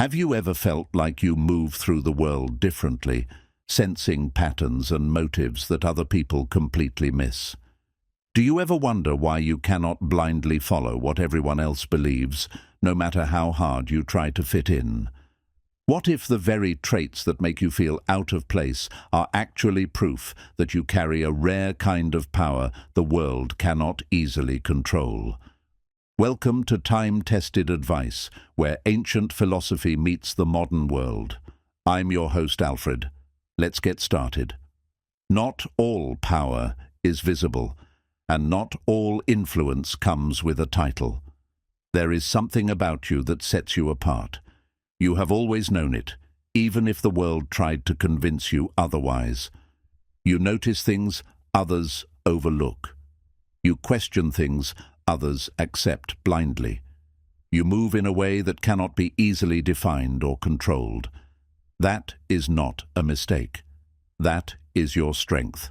Have you ever felt like you move through the world differently, sensing patterns and motives that other people completely miss? Do you ever wonder why you cannot blindly follow what everyone else believes, no matter how hard you try to fit in? What if the very traits that make you feel out of place are actually proof that you carry a rare kind of power the world cannot easily control? Welcome to time-tested advice, where ancient philosophy meets the modern world. I'm your host, Alfred. Let's get started. Not all power is visible, and not all influence comes with a title. There is something about you that sets you apart. You have always known it, even if the world tried to convince you otherwise. You notice things others overlook. You question things others accept blindly. You move in a way that cannot be easily defined or controlled. That is not a mistake. That is your strength.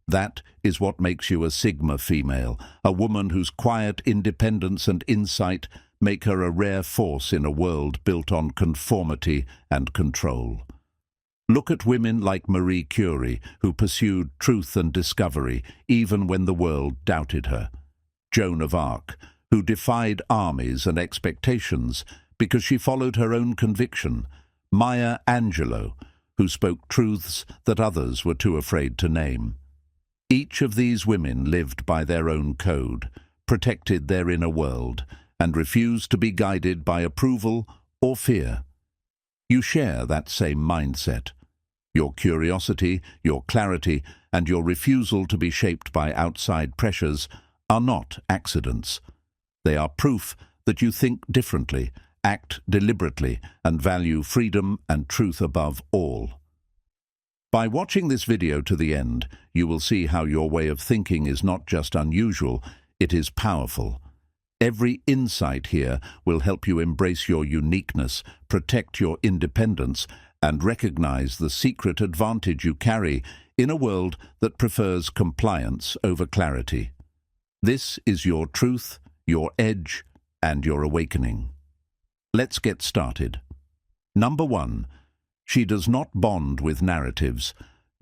That is what makes you a Sigma female, a woman whose quiet independence and insight make her a rare force in a world built on conformity and control. Look at women like Marie Curie, who pursued truth and discovery even when the world doubted her. Joan of Arc, who defied armies and expectations because she followed her own conviction. Maya Angelou, who spoke truths that others were too afraid to name. Each of these women lived by their own code, protected their inner world, and refused to be guided by approval or fear. You share that same mindset. Your curiosity, your clarity, and your refusal to be shaped by outside pressures are not accidents. They are proof that you think differently, act deliberately, and value freedom and truth above all. By watching this video to the end, you will see how your way of thinking is not just unusual, it is powerful. Every insight here will help you embrace your uniqueness, protect your independence, and recognize the secret advantage you carry in a world that prefers compliance over clarity. This is your truth, your edge, and your awakening. Let's get started. Number 1. She does not bond with narratives.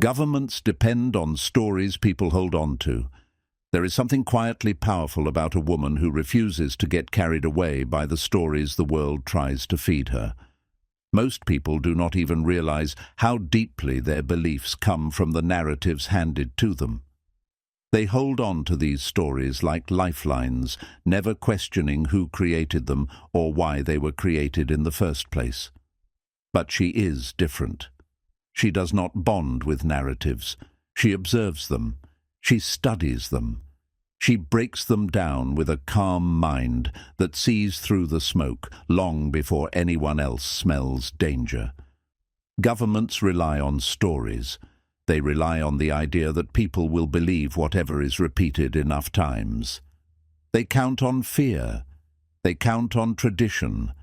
Governments depend on stories people hold on to. There is something quietly powerful about a woman who refuses to get carried away by the stories the world tries to feed her. Most people do not even realize how deeply their beliefs come from the narratives handed to them. They hold on to these stories like lifelines, never questioning who created them or why they were created in the first place. But she is different. She does not bond with narratives. She observes them. She studies them. She breaks them down with a calm mind that sees through the smoke long before anyone else smells danger. Governments rely on stories. They rely on the idea that people will believe whatever is repeated enough times. They count on fear. They count on tradition.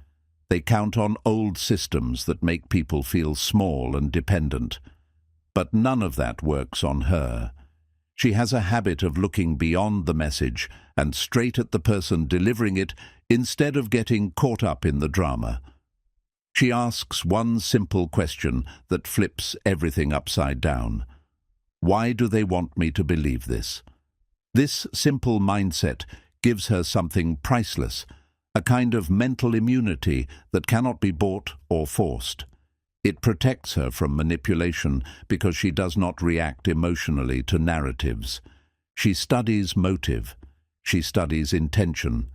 They count on old systems that make people feel small and dependent. But none of that works on her. She has a habit of looking beyond the message and straight at the person delivering it instead of getting caught up in the drama. She asks one simple question that flips everything upside down. Why do they want me to believe this? This simple mindset gives her something priceless, a kind of mental immunity that cannot be bought or forced. It protects her from manipulation because she does not react emotionally to narratives. She studies motive. She studies intention.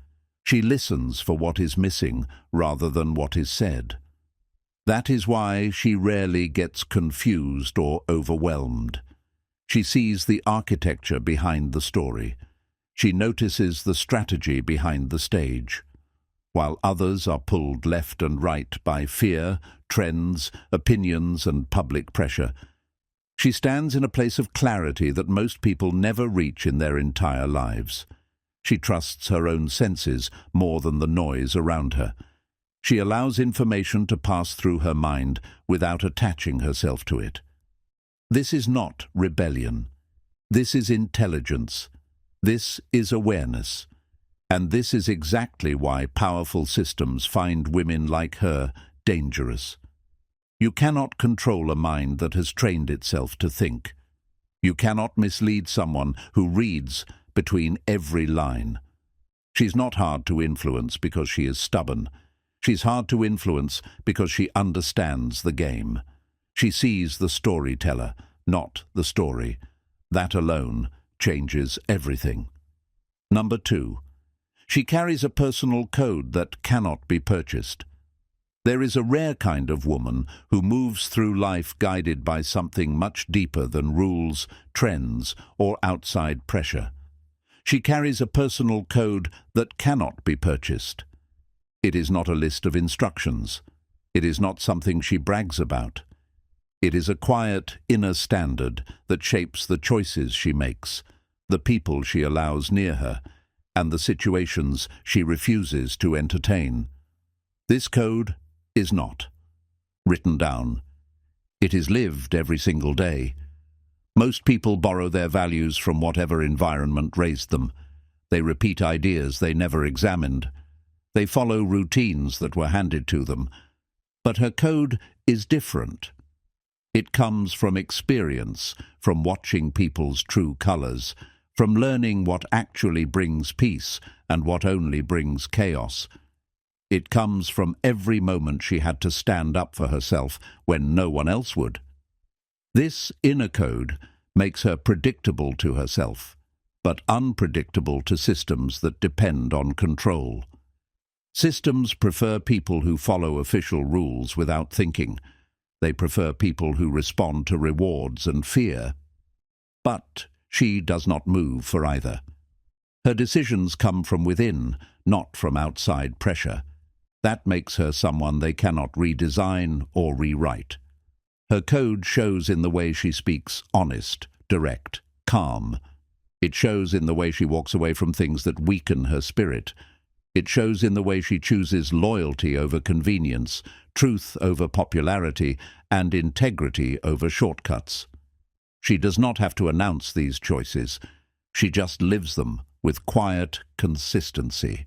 She listens for what is missing rather than what is said. That is why she rarely gets confused or overwhelmed. She sees the architecture behind the story. She notices the strategy behind the stage. While others are pulled left and right by fear, trends, opinions, and public pressure, she stands in a place of clarity that most people never reach in their entire lives. She trusts her own senses more than the noise around her. She allows information to pass through her mind without attaching herself to it. This is not rebellion. This is intelligence. This is awareness. And this is exactly why powerful systems find women like her dangerous. You cannot control a mind that has trained itself to think. You cannot mislead someone who reads between every line. She's not hard to influence because she is stubborn. She's hard to influence because she understands the game. She sees the storyteller, not the story. That alone changes everything. Number 2. She carries a personal code that cannot be purchased. There is a rare kind of woman who moves through life guided by something much deeper than rules, trends, or outside pressure. She carries a personal code that cannot be purchased. It is not a list of instructions. It is not something she brags about. It is a quiet inner standard that shapes the choices she makes, the people she allows near her, and the situations she refuses to entertain. This code is not written down. It is lived every single day. Most people borrow their values from whatever environment raised them. They repeat ideas they never examined. They follow routines that were handed to them. But her code is different. It comes from experience, from watching people's true colors, from learning what actually brings peace and what only brings chaos. It comes from every moment she had to stand up for herself when no one else would. This inner code makes her predictable to herself, but unpredictable to systems that depend on control. Systems prefer people who follow official rules without thinking. They prefer people who respond to rewards and fear. But she does not move for either. Her decisions come from within, not from outside pressure. That makes her someone they cannot redesign or rewrite. Her code shows in the way she speaks honest, direct, calm. It shows in the way she walks away from things that weaken her spirit. It shows in the way she chooses loyalty over convenience, truth over popularity, and integrity over shortcuts. She does not have to announce these choices. She just lives them with quiet consistency.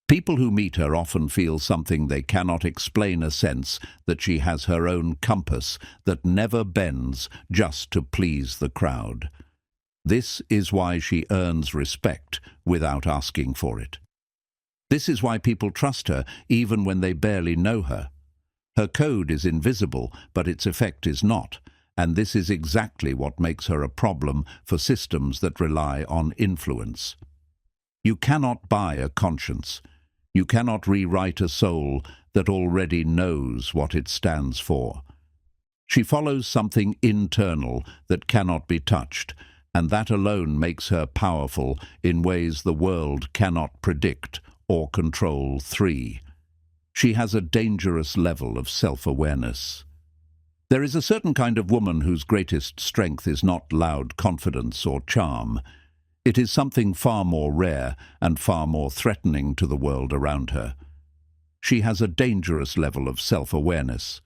People who meet her often feel something they cannot explain, a sense that she has her own compass that never bends just to please the crowd. This is why she earns respect without asking for it. This is why people trust her even when they barely know her. Her code is invisible, but its effect is not, and this is exactly what makes her a problem for systems that rely on influence. You cannot buy a conscience. You cannot rewrite a soul that already knows what it stands for. She follows something internal that cannot be touched, and that alone makes her powerful in ways the world cannot predict or control. 3. She has a dangerous level of self-awareness. There is a certain kind of woman whose greatest strength is not loud confidence or charm. It is something far more rare and far more threatening to the world around her. She has a dangerous level of self-awareness,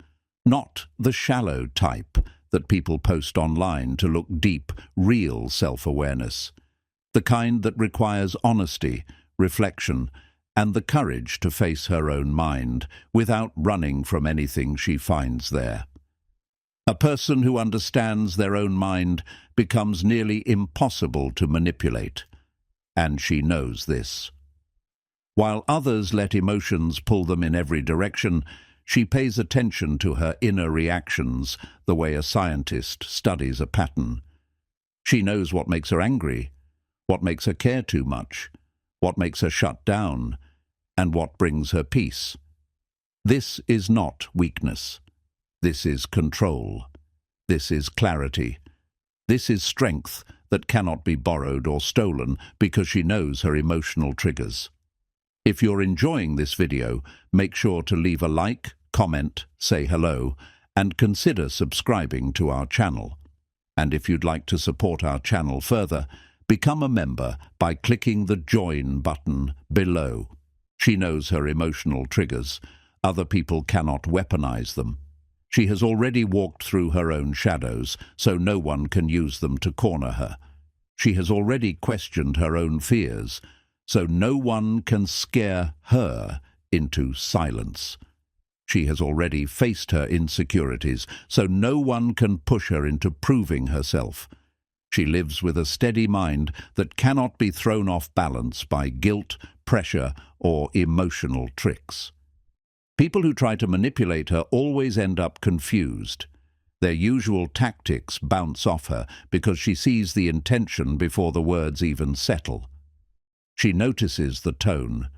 not the shallow type that people post online to look deep, real self-awareness, the kind that requires honesty, reflection, and the courage to face her own mind without running from anything she finds there. A person who understands their own mind becomes nearly impossible to manipulate, and she knows this. While others let emotions pull them in every direction, she pays attention to her inner reactions the way a scientist studies a pattern. She knows what makes her angry, what makes her care too much, what makes her shut down, and what brings her peace. This is not weakness. This is control. This is clarity. This is strength that cannot be borrowed or stolen because she knows her emotional triggers. If you're enjoying this video, make sure to leave a like, comment, say hello, and consider subscribing to our channel. And if you'd like to support our channel further, become a member by clicking the Join button below. She knows her emotional triggers. Other people cannot weaponize them. She has already walked through her own shadows, so no one can use them to corner her. She has already questioned her own fears, so no one can scare her into silence. She has already faced her insecurities, so no one can push her into proving herself. She lives with a steady mind that cannot be thrown off balance by guilt, pressure, or emotional tricks. People who try to manipulate her always end up confused. Their usual tactics bounce off her because she sees the intention before the words even settle. She notices the tone.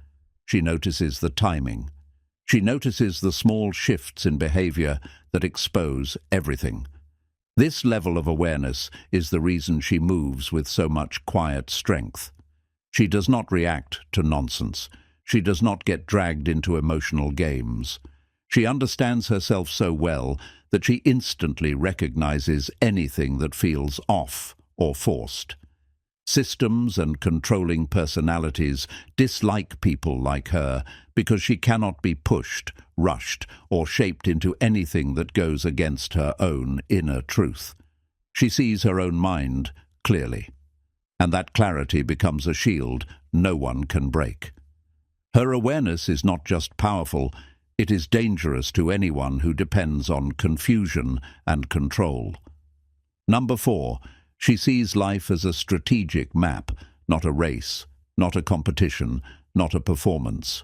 She notices the timing. She notices the small shifts in behavior that expose everything. This level of awareness is the reason she moves with so much quiet strength. She does not react to nonsense. She does not get dragged into emotional games. She understands herself so well that she instantly recognizes anything that feels off or forced. Systems and controlling personalities dislike people like her because she cannot be pushed, rushed, or shaped into anything that goes against her own inner truth. She sees her own mind clearly, and that clarity becomes a shield no one can break. Her awareness is not just powerful, it is dangerous to anyone who depends on confusion and control. Number 4. She sees life as a strategic map, not a race, not a competition, not a performance.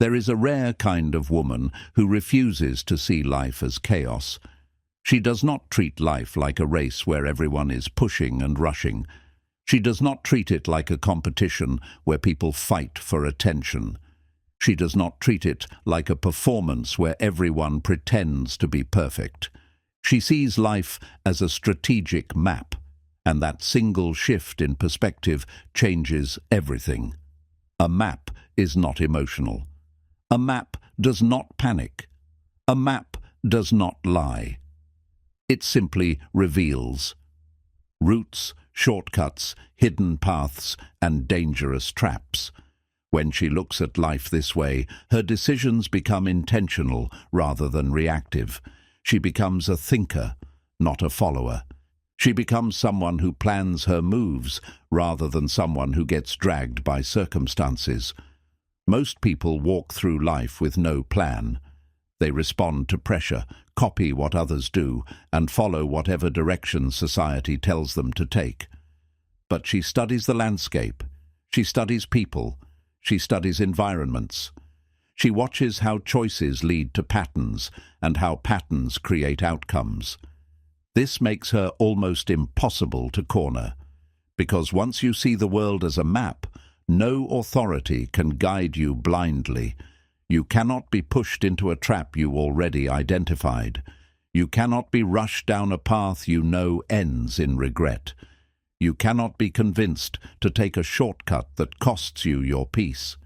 There is a rare kind of woman who refuses to see life as chaos. She does not treat life like a race where everyone is pushing and rushing. She does not treat it like a competition where people fight for attention. She does not treat it like a performance where everyone pretends to be perfect. She sees life as a strategic map, and that single shift in perspective changes everything. A map is not emotional. A map does not panic. A map does not lie. It simply reveals routes, shortcuts, hidden paths, and dangerous traps. When she looks at life this way, her decisions become intentional rather than reactive. She becomes a thinker, not a follower. She becomes someone who plans her moves rather than someone who gets dragged by circumstances. Most people walk through life with no plan. They respond to pressure, copy what others do, and follow whatever direction society tells them to take. But she studies the landscape. She studies people. She studies environments. She watches how choices lead to patterns and how patterns create outcomes. This makes her almost impossible to corner, because once you see the world as a map, no authority can guide you blindly. You cannot be pushed into a trap you already identified. You cannot be rushed down a path you know ends in regret. You cannot be convinced to take a shortcut that costs you your peace.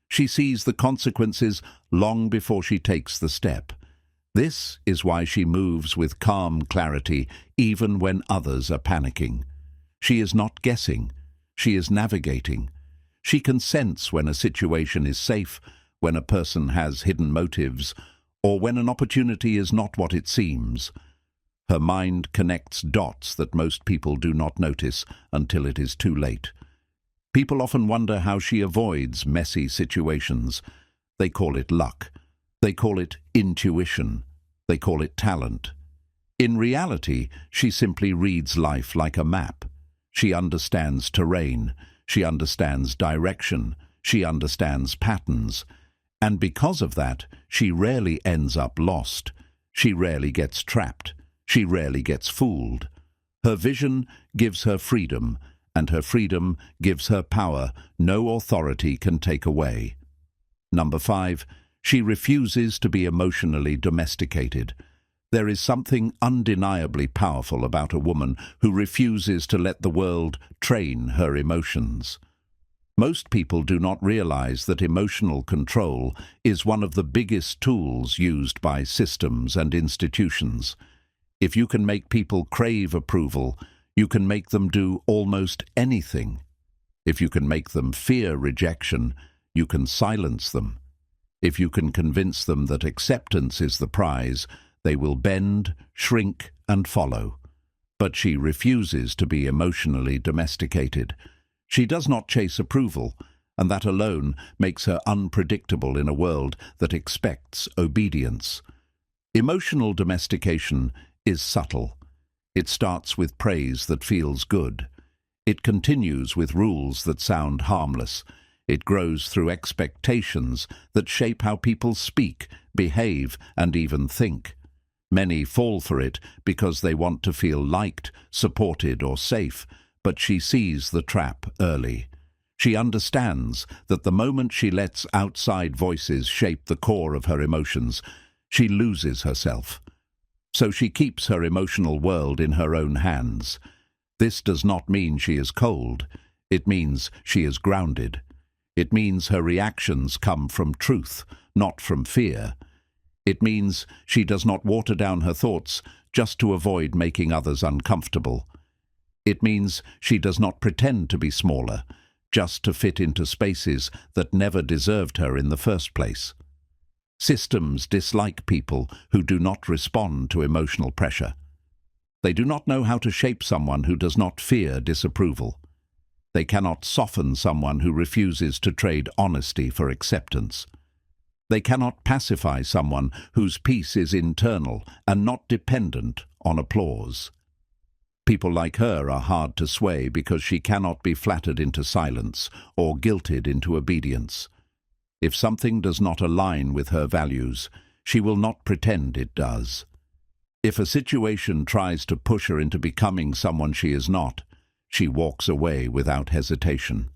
She sees the consequences long before she takes the step. This is why she moves with calm clarity even when others are panicking. She is not guessing. She is navigating. She can sense when a situation is safe, when a person has hidden motives, or when an opportunity is not what it seems. Her mind connects dots that most people do not notice until it is too late. People often wonder how she avoids messy situations. They call it luck. They call it intuition. They call it talent. In reality, she simply reads life like a map. She understands terrain. She understands direction. She understands patterns. And because of that, she rarely ends up lost. She rarely gets trapped. She rarely gets fooled. Her vision gives her freedom, and her freedom gives her power no authority can take away. Number 5. She refuses to be emotionally domesticated. There is something undeniably powerful about a woman who refuses to let the world train her emotions. Most people do not realize that emotional control is one of the biggest tools used by systems and institutions. If you can make people crave approval, you can make them do almost anything. If you can make them fear rejection, you can silence them. If you can convince them that acceptance is the prize, they will bend, shrink, and follow. But she refuses to be emotionally domesticated. She does not chase approval, and that alone makes her unpredictable in a world that expects obedience. Emotional domestication is subtle. It starts with praise that feels good. It continues with rules that sound harmless. It grows through expectations that shape how people speak, behave, and even think. Many fall for it because they want to feel liked, supported, or safe, but she sees the trap early. She understands that the moment she lets outside voices shape the core of her emotions, she loses herself. So she keeps her emotional world in her own hands. This does not mean she is cold. It means she is grounded. It means her reactions come from truth, not from fear. It means she does not water down her thoughts just to avoid making others uncomfortable. It means she does not pretend to be smaller, just to fit into spaces that never deserved her in the first place. Systems dislike people who do not respond to emotional pressure. They do not know how to shape someone who does not fear disapproval. They cannot soften someone who refuses to trade honesty for acceptance. They cannot pacify someone whose peace is internal and not dependent on applause. People like her are hard to sway because she cannot be flattered into silence or guilted into obedience. If something does not align with her values, she will not pretend it does. If a situation tries to push her into becoming someone she is not, she walks away without hesitation.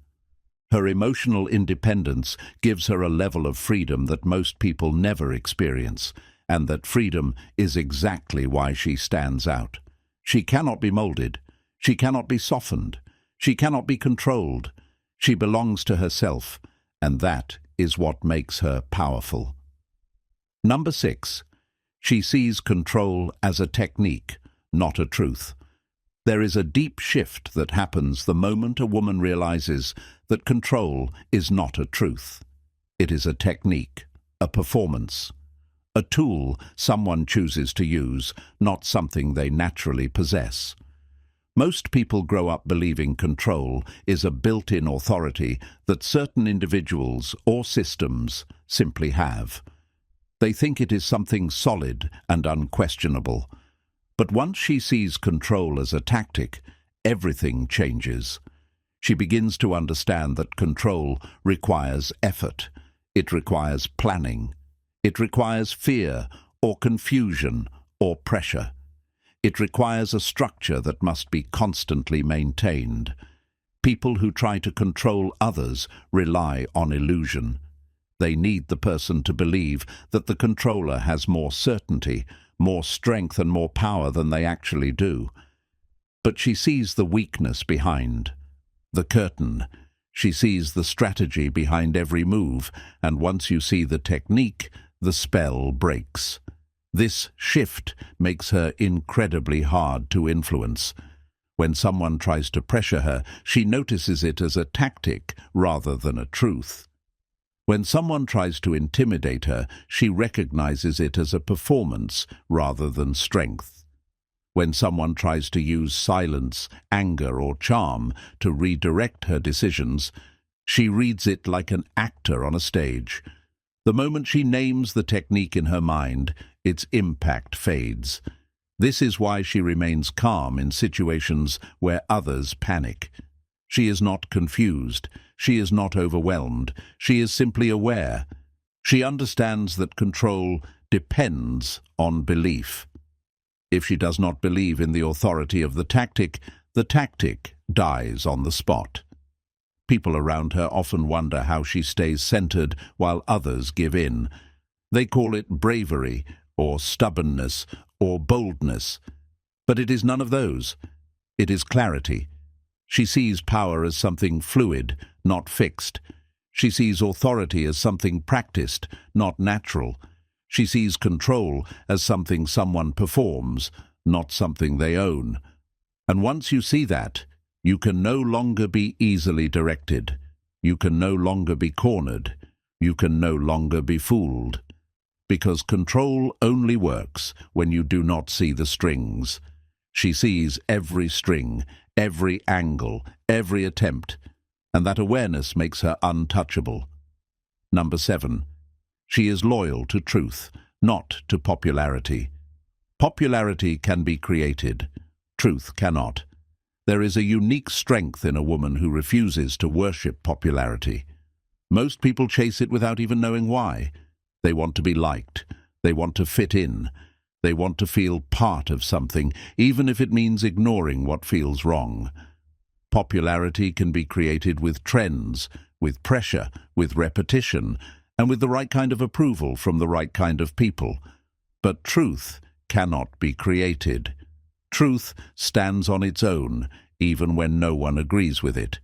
Her emotional independence gives her a level of freedom that most people never experience, and that freedom is exactly why she stands out. She cannot be molded. She cannot be softened. She cannot be controlled. She belongs to herself, and that is what makes her powerful. Number 6. She sees control as a technique, not a truth. There is a deep shift that happens the moment a woman realizes that control is not a truth. It is a technique, a performance, a tool someone chooses to use, not something they naturally possess. Most people grow up believing control is a built-in authority that certain individuals or systems simply have. They think it is something solid and unquestionable. But once she sees control as a tactic, everything changes. She begins to understand that control requires effort. It requires planning. It requires fear or confusion or pressure. It requires a structure that must be constantly maintained. People who try to control others rely on illusion. They need the person to believe that the controller has more certainty, more strength and more power than they actually do. But she sees the weakness behind the curtain. She sees the strategy behind every move, and once you see the technique, the spell breaks. This shift makes her incredibly hard to influence. When someone tries to pressure her, she notices it as a tactic rather than a truth. When someone tries to intimidate her, she recognizes it as a performance rather than strength. When someone tries to use silence, anger, or charm to redirect her decisions, she reads it like an actor on a stage. The moment she names the technique in her mind, its impact fades. This is why she remains calm in situations where others panic. She is not confused. She is not overwhelmed. She is simply aware. She understands that control depends on belief. If she does not believe in the authority of the tactic dies on the spot. People around her often wonder how she stays centered while others give in. They call it bravery, or stubbornness, or boldness. But it is none of those. It is clarity. She sees power as something fluid, not fixed. She sees authority as something practiced, not natural. She sees control as something someone performs, not something they own. And once you see that, you can no longer be easily directed. You can no longer be cornered. You can no longer be fooled. Because control only works when you do not see the strings. She sees every string, every angle, every attempt. and that awareness makes her untouchable. Number 7. She is loyal to truth, not to popularity. Popularity can be created. Truth cannot. There is a unique strength in a woman who refuses to worship popularity. Most people chase it without even knowing why. They want to be liked. They want to fit in. They want to feel part of something, even if it means ignoring what feels wrong. Popularity can be created with trends, with pressure, with repetition, and with the right kind of approval from the right kind of people. But truth cannot be created. Truth stands on its own, even when no one agrees with it.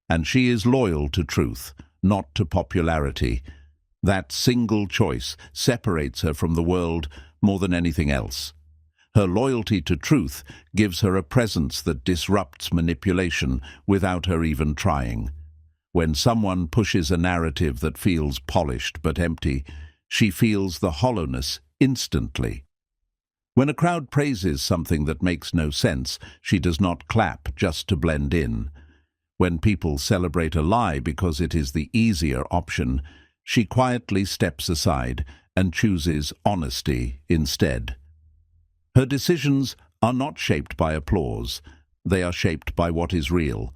And she is loyal to truth, not to popularity. That single choice separates her from the world more than anything else. Her loyalty to truth gives her a presence that disrupts manipulation without her even trying. When someone pushes a narrative that feels polished but empty, she feels the hollowness instantly. When a crowd praises something that makes no sense, she does not clap just to blend in. When people celebrate a lie because it is the easier option, she quietly steps aside and chooses honesty instead. Her decisions are not shaped by applause. They are shaped by what is real.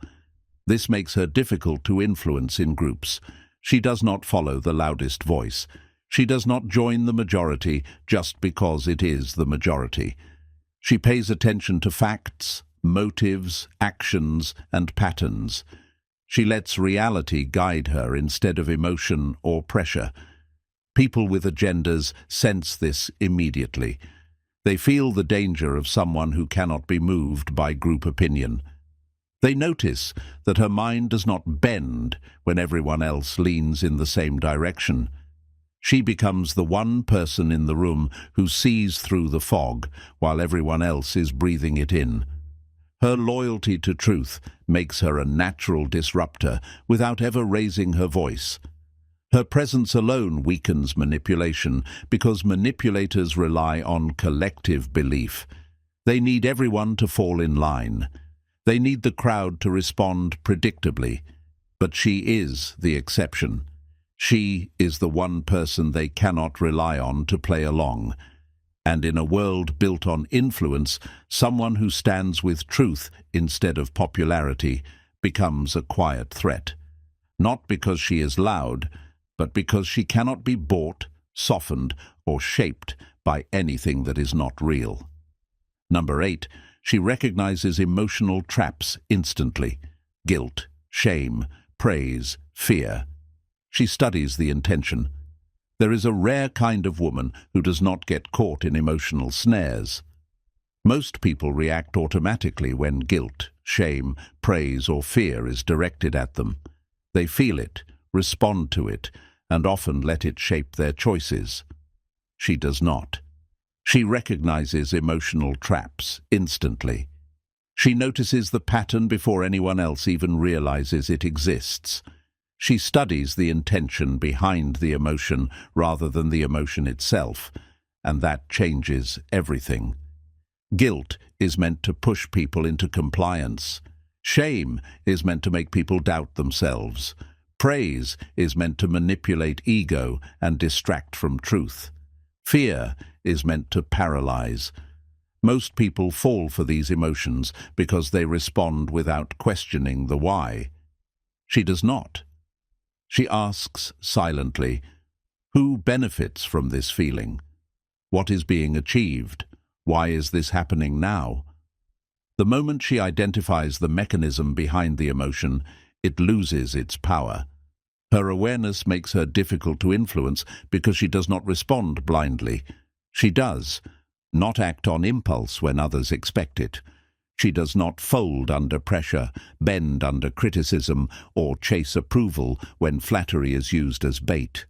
This makes her difficult to influence in groups. She does not follow the loudest voice. She does not join the majority just because it is the majority. She pays attention to facts, motives, actions, and patterns. She lets reality guide her instead of emotion or pressure. People with agendas sense this immediately. They feel the danger of someone who cannot be moved by group opinion. They notice that her mind does not bend when everyone else leans in the same direction. She becomes the one person in the room who sees through the fog while everyone else is breathing it in. Her loyalty to truth makes her a natural disruptor without ever raising her voice. Her presence alone weakens manipulation because manipulators rely on collective belief. They need everyone to fall in line. They need the crowd to respond predictably. But she is the exception. She is the one person they cannot rely on to play along. And in a world built on influence, someone who stands with truth instead of popularity becomes a quiet threat. Not because she is loud, but because she cannot be bought, softened, or shaped by anything that is not real. Number 8, she recognizes emotional traps instantly: guilt, shame, praise, fear. She studies the intention. There is a rare kind of woman who does not get caught in emotional snares. Most people react automatically when guilt, shame, praise, or fear is directed at them. They feel it, respond to it, and often let it shape their choices. She does not. She recognizes emotional traps instantly. She notices the pattern before anyone else even realizes it exists. She studies the intention behind the emotion rather than the emotion itself, and that changes everything. Guilt is meant to push people into compliance. Shame is meant to make people doubt themselves. Praise is meant to manipulate ego and distract from truth. Fear is meant to paralyze. Most people fall for these emotions because they respond without questioning the why. She does not. She asks silently, who benefits from this feeling? What is being achieved? Why is this happening now? The moment she identifies the mechanism behind the emotion, it loses its power. Her awareness makes her difficult to influence because she does not respond blindly. She does not act on impulse when others expect it. She does not fold under pressure, bend under criticism, or chase approval when flattery is used as bait.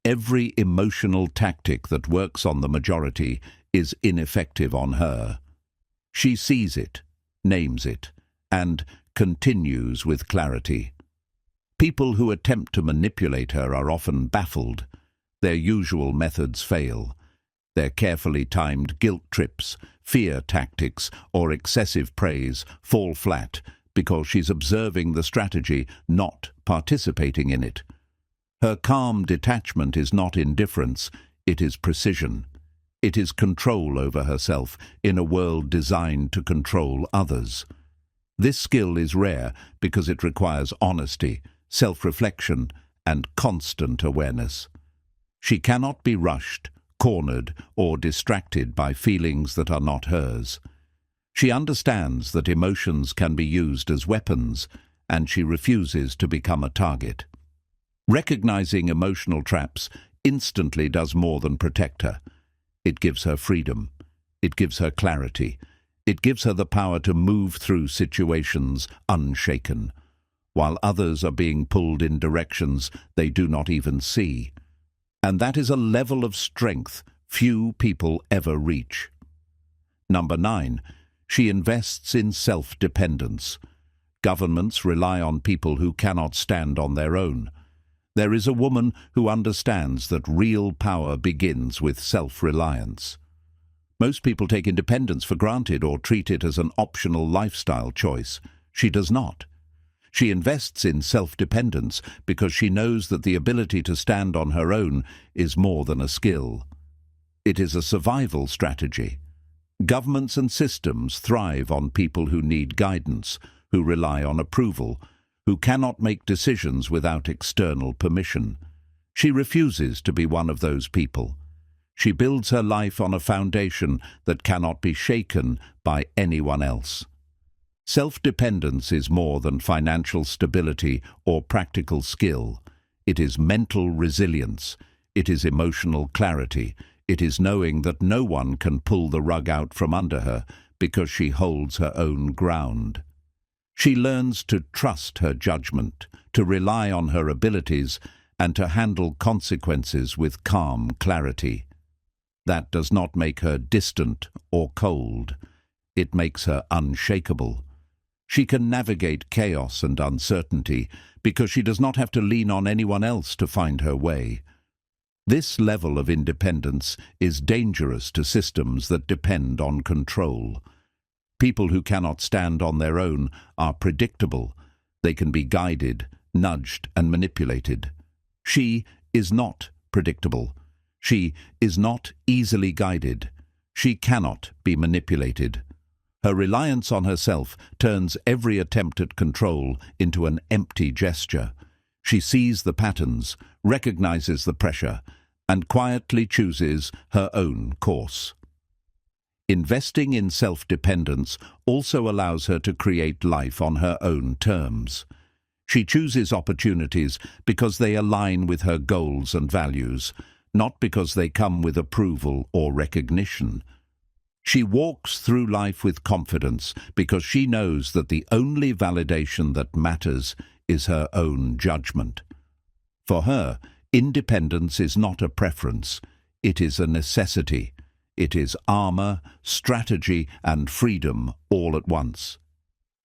Every emotional tactic that works on the majority is ineffective on her. She sees it, names it, and continues with clarity. People who attempt to manipulate her are often baffled. Their usual methods fail. Their carefully timed guilt trips, fear tactics, or excessive praise fall flat because she's observing the strategy, not participating in it. Her calm detachment is not indifference, it is precision. It is control over herself in a world designed to control others. This skill is rare because it requires honesty, self-reflection, and constant awareness. She cannot be rushed, cornered, or distracted by feelings that are not hers. She understands that emotions can be used as weapons, and she refuses to become a target. Recognizing emotional traps instantly does more than protect her. It gives her freedom. It gives her clarity. It gives her the power to move through situations unshaken, while others are being pulled in directions they do not even see. And that is a level of strength few people ever reach. Number 9. She invests in self-dependence. Governments rely on people who cannot stand on their own. There is a woman who understands that real power begins with self-reliance. Most people take independence for granted or treat it as an optional lifestyle choice. She does not. She invests in self-dependence because she knows that the ability to stand on her own is more than a skill. It is a survival strategy. Governments and systems thrive on people who need guidance, who rely on approval, who cannot make decisions without external permission. She refuses to be one of those people. She builds her life on a foundation that cannot be shaken by anyone else. Self-dependence is more than financial stability or practical skill. It is mental resilience. It is emotional clarity. It is knowing that no one can pull the rug out from under her because she holds her own ground. She learns to trust her judgment, to rely on her abilities, and to handle consequences with calm clarity. That does not make her distant or cold. It makes her unshakable. She can navigate chaos and uncertainty because she does not have to lean on anyone else to find her way. This level of independence is dangerous to systems that depend on control. People who cannot stand on their own are predictable. They can be guided, nudged, and manipulated. She is not predictable. She is not easily guided. She cannot be manipulated. Her reliance on herself turns every attempt at control into an empty gesture. She sees the patterns, recognizes the pressure, and quietly chooses her own course. Investing in self-dependence also allows her to create life on her own terms. She chooses opportunities because they align with her goals and values, not because they come with approval or recognition. She walks through life with confidence because she knows that the only validation that matters is her own judgment. For her, independence is not a preference, it is a necessity. It is armor, strategy, and freedom all at once.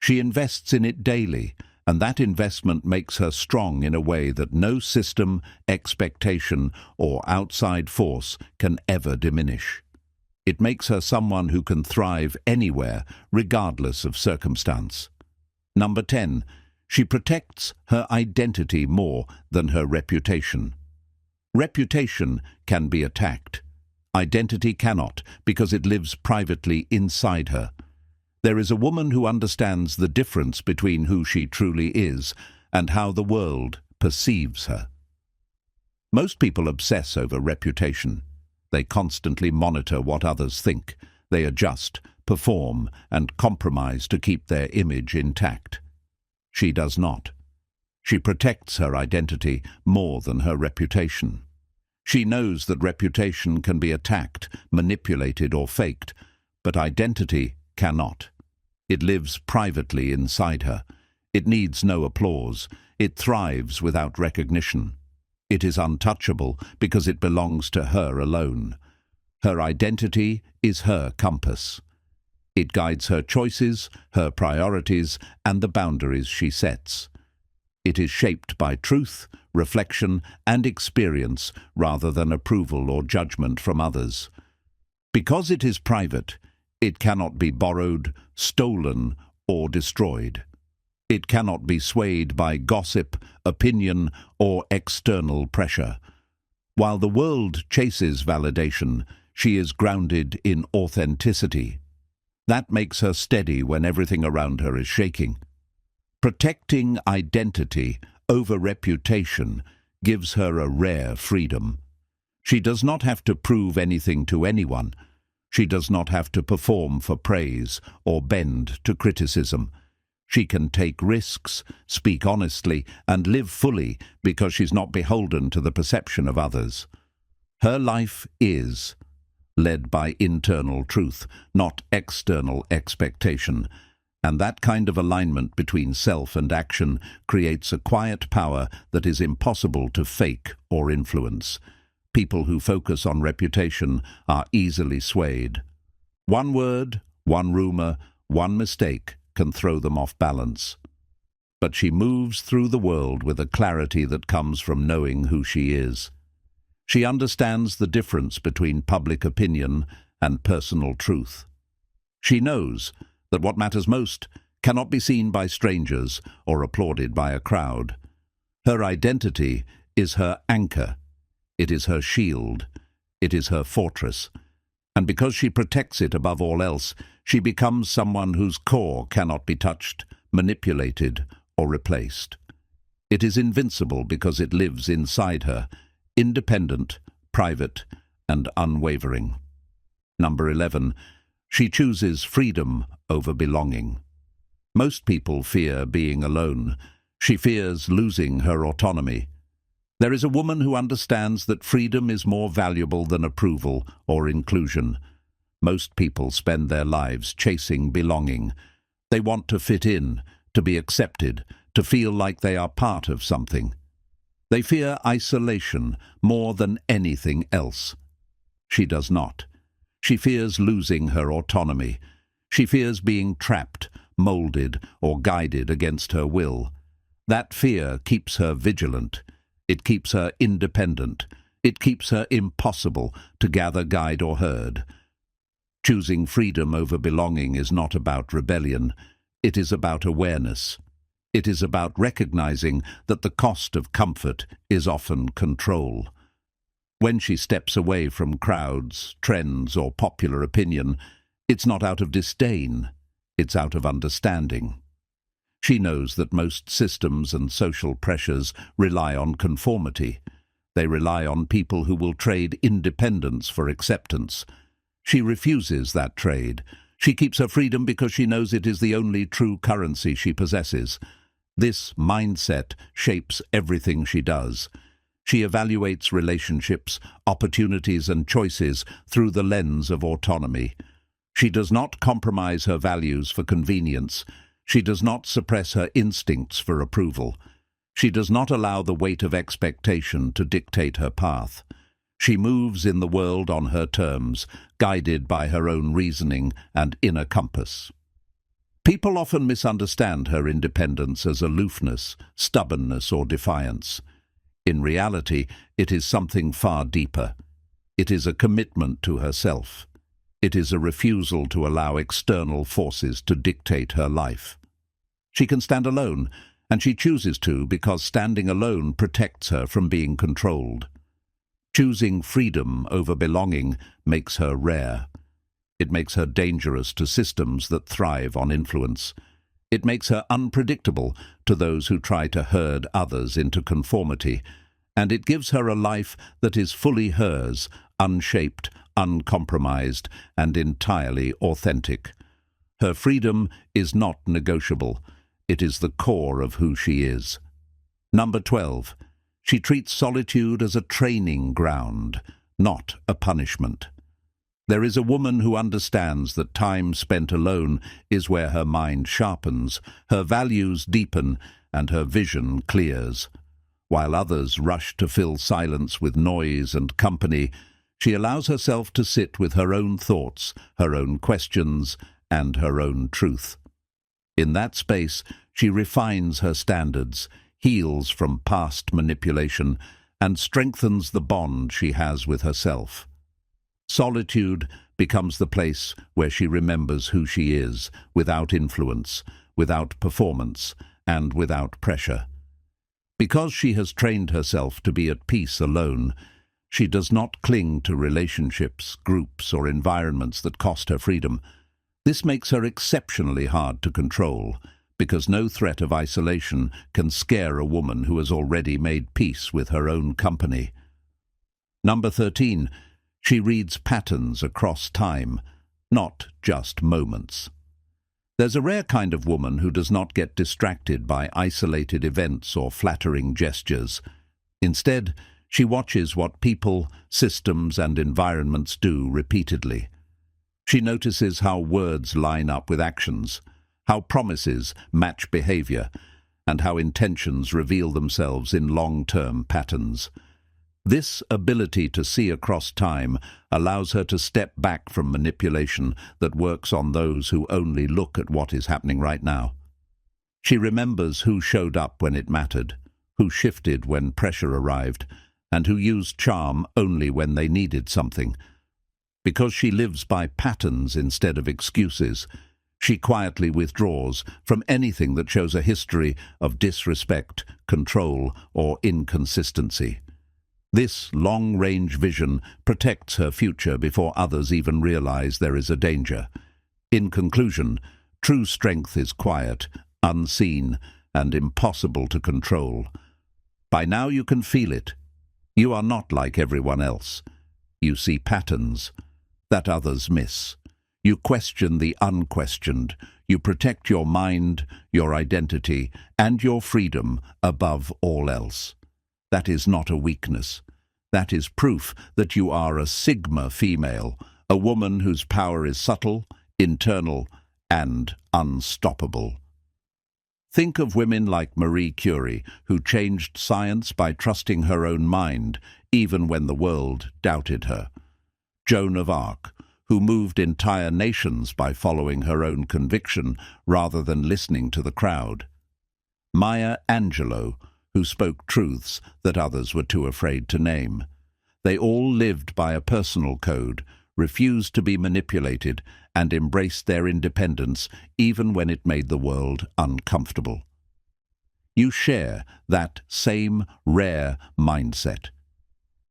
She invests in it daily, and that investment makes her strong in a way that no system, expectation, or outside force can ever diminish. It makes her someone who can thrive anywhere, regardless of circumstance. Number 10. She protects her identity more than her reputation. Reputation can be attacked. Identity cannot, because it lives privately inside her. There is a woman who understands the difference between who she truly is and how the world perceives her. Most people obsess over reputation. They constantly monitor what others think. They adjust, perform, and compromise to keep their image intact. She does not. She protects her identity more than her reputation. She knows that reputation can be attacked, manipulated, or faked, but identity cannot. It lives privately inside her. It needs no applause. It thrives without recognition. It is untouchable because it belongs to her alone. Her identity is her compass. It guides her choices, her priorities, and the boundaries she sets. It is shaped by truth, reflection, and experience rather than approval or judgment from others. Because it is private, it cannot be borrowed, stolen, or destroyed. It cannot be swayed by gossip, opinion, or external pressure. While the world chases validation, she is grounded in authenticity. That makes her steady when everything around her is shaking. Protecting identity over reputation gives her a rare freedom. She does not have to prove anything to anyone. She does not have to perform for praise or bend to criticism. She can take risks, speak honestly, and live fully because she's not beholden to the perception of others. Her life is led by internal truth, not external expectation, and that kind of alignment between self and action creates a quiet power that is impossible to fake or influence. People who focus on reputation are easily swayed. One word, one rumor, one mistake can throw them off balance. But she moves through the world with a clarity that comes from knowing who she is. She understands the difference between public opinion and personal truth. She knows that what matters most cannot be seen by strangers or applauded by a crowd. Her identity is her anchor. It is her shield. It is her fortress. And because she protects it above all else, she becomes someone whose core cannot be touched, manipulated, or replaced. It is invincible because it lives inside her, independent, private, and unwavering. Number 11. She chooses freedom over belonging. Most people fear being alone. She fears losing her autonomy. There is a woman who understands that freedom is more valuable than approval or inclusion. Most people spend their lives chasing belonging. They want to fit in, to be accepted, to feel like they are part of something. They fear isolation more than anything else. She does not. She fears losing her autonomy. She fears being trapped, molded, or guided against her will. That fear keeps her vigilant. It keeps her independent. It keeps her impossible to gather, guide, or herd. Choosing freedom over belonging is not about rebellion. It is about awareness. It is about recognizing that the cost of comfort is often control. When she steps away from crowds, trends, or popular opinion, it's not out of disdain, it's out of understanding. She knows that most systems and social pressures rely on conformity. They rely on people who will trade independence for acceptance. She refuses that trade. She keeps her freedom because she knows it is the only true currency she possesses. This mindset shapes everything she does. She evaluates relationships, opportunities, and choices through the lens of autonomy. She does not compromise her values for convenience. She does not suppress her instincts for approval. She does not allow the weight of expectation to dictate her path. She moves in the world on her terms, guided by her own reasoning and inner compass. People often misunderstand her independence as aloofness, stubbornness, or defiance. In reality, it is something far deeper. It is a commitment to herself. It is a refusal to allow external forces to dictate her life. She can stand alone, and she chooses to because standing alone protects her from being controlled. Choosing freedom over belonging makes her rare. It makes her dangerous to systems that thrive on influence. It makes her unpredictable to those who try to herd others into conformity, and it gives her a life that is fully hers, unshaped, uncompromised, and entirely authentic. Her freedom is not negotiable. It is the core of who she is. Number 12. She treats solitude as a training ground, not a punishment. There is a woman who understands that time spent alone is where her mind sharpens, her values deepen, and her vision clears. While others rush to fill silence with noise and company, she allows herself to sit with her own thoughts, her own questions, and her own truth. In that space, she refines her standards, heals from past manipulation, and strengthens the bond she has with herself. Solitude becomes the place where she remembers who she is, without influence, without performance, and without pressure. Because she has trained herself to be at peace alone, she does not cling to relationships, groups, or environments that cost her freedom. This makes her exceptionally hard to control, because no threat of isolation can scare a woman who has already made peace with her own company. Number 13. She reads patterns across time, not just moments. There's a rare kind of woman who does not get distracted by isolated events or flattering gestures. Instead, she watches what people, systems, and environments do repeatedly. She notices how words line up with actions, how promises match behavior, and how intentions reveal themselves in long-term patterns. This ability to see across time allows her to step back from manipulation that works on those who only look at what is happening right now. She remembers who showed up when it mattered, who shifted when pressure arrived, and who used charm only when they needed something. Because she lives by patterns instead of excuses, she quietly withdraws from anything that shows a history of disrespect, control, or inconsistency. This long-range vision protects her future before others even realize there is a danger. In conclusion, true strength is quiet, unseen, and impossible to control. By now you can feel it. You are not like everyone else. You see patterns that others miss. You question the unquestioned. You protect your mind, your identity, and your freedom above all else. That is not a weakness. That is proof that you are a Sigma female, a woman whose power is subtle, internal, and unstoppable. Think of women like Marie Curie, who changed science by trusting her own mind, even when the world doubted her. Joan of Arc, who moved entire nations by following her own conviction rather than listening to the crowd. Maya Angelou, who spoke truths that others were too afraid to name. They all lived by a personal code, refused to be manipulated, and embraced their independence even when it made the world uncomfortable. You share that same rare mindset.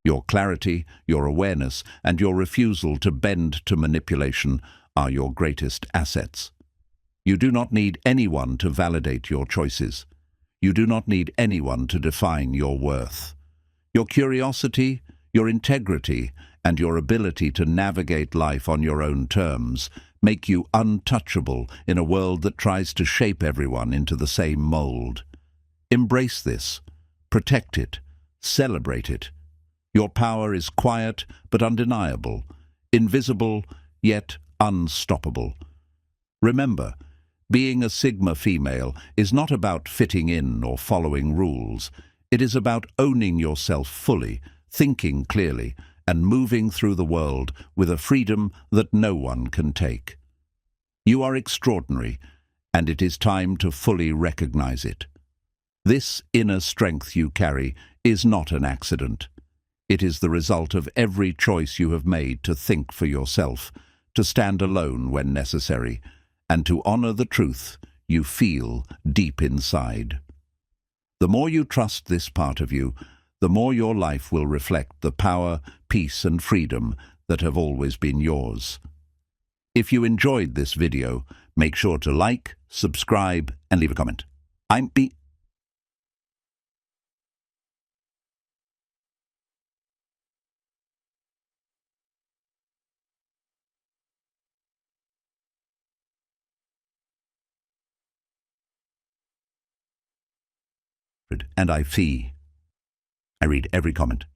Your clarity, your awareness, and your refusal to bend to manipulation are your greatest assets. You do not need anyone to validate your choices. You do not need anyone to define your worth. Your curiosity, your integrity, and your ability to navigate life on your own terms make you untouchable in a world that tries to shape everyone into the same mold. Embrace this. Protect it. Celebrate it. Your power is quiet but undeniable, invisible yet unstoppable. Remember, being a Sigma female is not about fitting in or following rules. It is about owning yourself fully, thinking clearly, and moving through the world with a freedom that no one can take. You are extraordinary, and it is time to fully recognize it. This inner strength you carry is not an accident. It is the result of every choice you have made to think for yourself, to stand alone when necessary, and to honor the truth you feel deep inside. The more you trust this part of you, the more your life will reflect the power, peace, and freedom that have always been yours. If you enjoyed this video, make sure to like, subscribe, and leave a comment. I read every comment.